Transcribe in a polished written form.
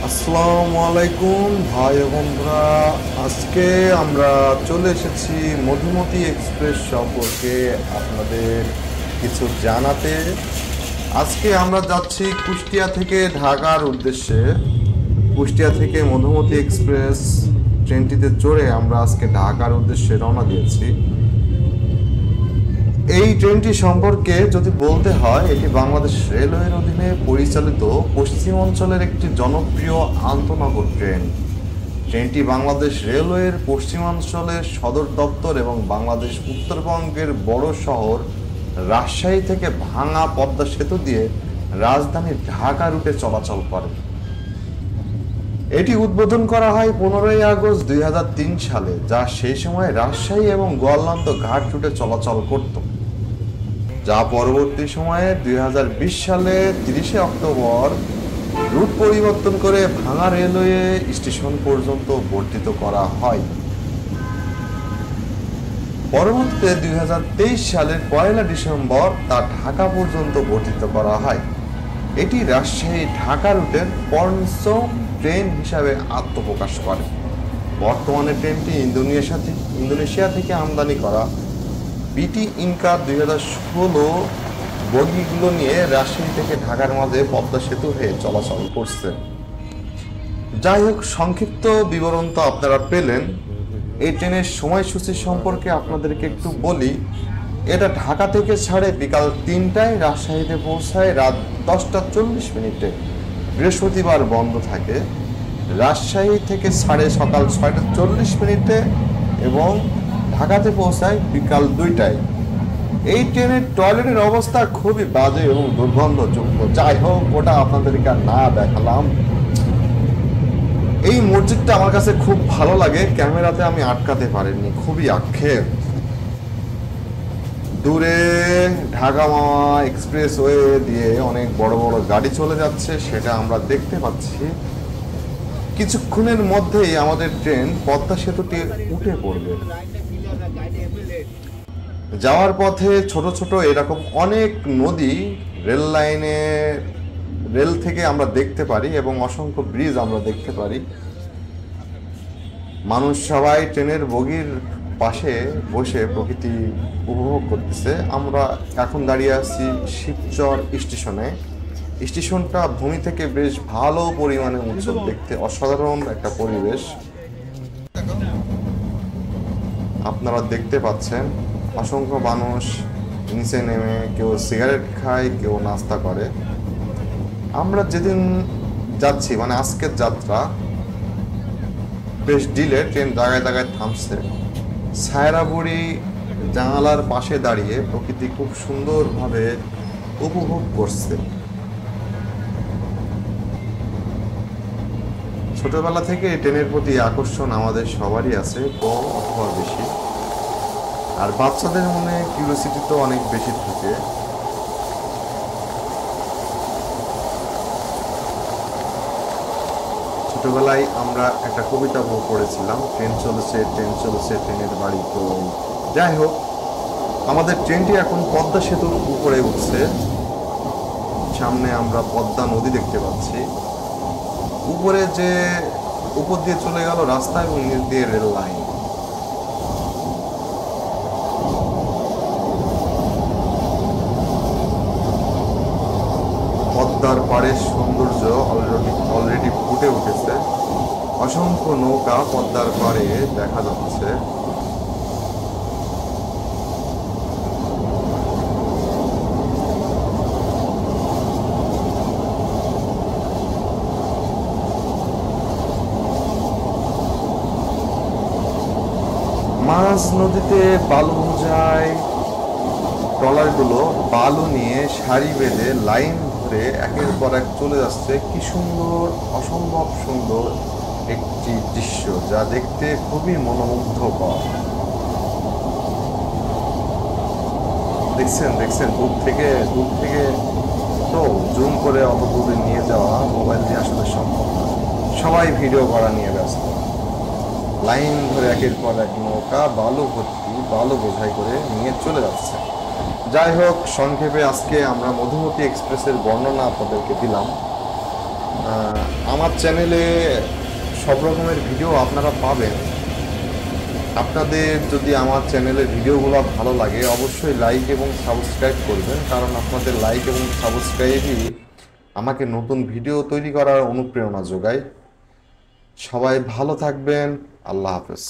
আসসালামু আলাইকুম ভাই ও বন্ধুরা। আজকে আমরা চলে এসেছি মধুমতি এক্সপ্রেস সম্পর্কে আপনাদের কিছু জানাতে। আজকে আমরা যাচ্ছি কুষ্টিয়া থেকে ঢাকার উদ্দেশ্যে। কুষ্টিয়া থেকে মধুমতি এক্সপ্রেস ট্রেনটিতে চড়ে আমরা আজকে ঢাকার উদ্দেশ্যে রওনা দিয়েছি। এই ট্রেনটি সম্পর্কে যদি বলতে হয়, এটি বাংলাদেশ রেলওয়ের অধীনে পরিচালিত পশ্চিম অঞ্চলের একটি জনপ্রিয় আন্তঃনগর ট্রেন। ট্রেনটি বাংলাদেশ রেলওয়ের পশ্চিমাঞ্চলের সদর দপ্তর এবং বাংলাদেশ উত্তরবঙ্গের বড় শহর রাজশাহী থেকে ভাঙা পদ্মা সেতু দিয়ে রাজধানী ঢাকা রুটে চলাচল করে। এটি উদ্বোধন করা হয় 15ই আগস্ট 2003 সালে, যা সেই সময় রাজশাহী এবং গোয়ালন্দ ঘাট রুটে চলাচল করত, যা পরবর্তী সময়ে 2020 সালে 30শে অক্টোবর রুট পরিবর্তন করে ভাঙা রেলওয়ে স্টেশন পর্যন্ত বর্ধিত করা হয়। পরবর্তীতে 2023 সালের 1 ডিসেম্বর তা ঢাকা পর্যন্ত বর্ধিত করা হয়। এটি রাজশাহী ঢাকা রুটের পঞ্চম ট্রেন হিসাবে আত্মপ্রকাশ করে। বর্তমানে ট্রেনটি ইন্দোনেশিয়া থেকে আমদানি করা বিটি ইনকা 2016 বগিগুলো নিয়ে রাজশাহী থেকে ঢাকার মাঝে পদ্মা সেতু হয়ে চলাচল করছে। যাই হোক, সংক্ষিপ্ত বিবরণ তো আপনারা পেলেন। এই ট্রেনের সময়সূচি সম্পর্কে আপনাদেরকে একটু বলি। এটা ঢাকা থেকে ছাড়ে বিকাল 3টায়, রাজশাহীতে পৌঁছায় রাত 10টা 40 মিনিটে। বৃহস্পতিবার বন্ধ থাকে। রাজশাহী থেকে ছাড়ে সকাল 6টা 40 মিনিটে এবং ঢাকাতে পৌঁছায় বিকাল 2টায়। এই ট্রেনের টয়লেটের অবস্থা খুবই বাজে এবং দুর্গন্ধযুক্ত। যাই হোক, ওটা আপনাদেরকে আর না দেখালাম। এই মসজিদটা আমার কাছে খুব ভালো লাগে, ক্যামেরাতে আমি আটকাতে পারিনি, খুবই আক্ষেপ। দূরে ঢাকা মাওয়া এক্সপ্রেসওয়ে দিয়ে অনেক বড় বড় গাড়ি চলে যাচ্ছে, সেটা আমরা দেখতে পাচ্ছি। কিছুক্ষণের মধ্যেই আমাদের ট্রেন পদ্মা সেতুটি উঠে পড়বে। যাওয়ার পথে ছোট ছোট এরকম অনেক নদী রেল থেকে আমরা দেখতে পারি এবং অসংখ্য ব্রিজ আমরা দেখতে পারি। মানুষ সবাই ট্রেনের বগির পাশে বসে প্রকৃতি উপভোগ করতেছে। আমরা এখন দাঁড়িয়ে আছি শিবচর স্টেশনে। স্টেশনটা ভূমি থেকে বেশ ভালো পরিমাণে উজ্জ্বল, দেখতে অসাধারণ একটা পরিবেশ আপনারা দেখতে পাচ্ছেন। অসংখ্য মানুষ নিচে নেমে কেউ সিগারেট খায়, কেউ নাস্তা করে। আমরা যেদিন যাচ্ছি, মানে আজকের যাত্রা বেশ ডিলে, ট্রেন জায়গায় জায়গায় থামছে। ছায়রাবুড়ি জানালার পাশে দাঁড়িয়ে প্রকৃতি খুব সুন্দরভাবে উপভোগ করছে। ছোটবেলা থেকে ট্রেনের প্রতি আকর্ষণ আমাদের সবারই আছে, কম অথবা বেশি। আর বাচ্চাদের মনে কিউরিওসিটি তো অনেক বেশি থাকে। ছোটবেলায় আমরা একটা কবিতা বই পড়েছিলাম, ট্রেন চলেছে ট্রেন চলেছে ট্রেনের বাড়ি তো। যাই হোক, আমাদের ট্রেনটি এখন পদ্মা সেতুর উপরে উঠছে। সামনে আমরা পদ্মা নদী দেখতে পাচ্ছি। উপরে যে উপর দিয়ে চলে গেল রাস্তা এবং নিচ দিয়ে রেল লাইন। পদ্মার পাড়ের সৌন্দর্য অলরেডি ফুটে উঠেছে। অসংখ্য নৌকা পদ্মার পাড়ে দেখা যাচ্ছে। মাঝ নদীতে বালু বোঝাই ট্রলারগুলো বালু নিয়ে সারি বেঁধে লাইন ধরে একের পর এক চলে যাচ্ছে। কি সুন্দর, অসম্ভব সুন্দর একটি দৃশ্য, যা দেখতে খুবই মনোমুগ্ধকর। দেখছেন দূর থেকে তো জুম করে অত দূরে নিয়ে যাওয়া মোবাইল দিয়ে আসলে সম্ভব না। সবাই ভিডিও করা নিয়ে ব্যস্ত। লাইন ধরে একের পর এক নৌকা বালু ভর্তি বালু বোঝাই করে নিয়ে চলে যাচ্ছে। যাই হোক, সংক্ষেপে আজকে আমরা মধুমতি এক্সপ্রেসের বর্ণনা আপনাদেরকে দিলাম। আমার চ্যানেলে সব রকমের ভিডিও আপনারা পাবেন। আপনাদের যদি আমার চ্যানেলের ভিডিওগুলো ভালো লাগে অবশ্যই লাইক এবং সাবস্ক্রাইব করবেন, কারণ আপনাদের লাইক এবং সাবস্ক্রাইবই আমাকে নতুন ভিডিও তৈরি করার অনুপ্রেরণা যোগায়। সবাই ভালো থাকবেন। আল্লাহ হাফেজ।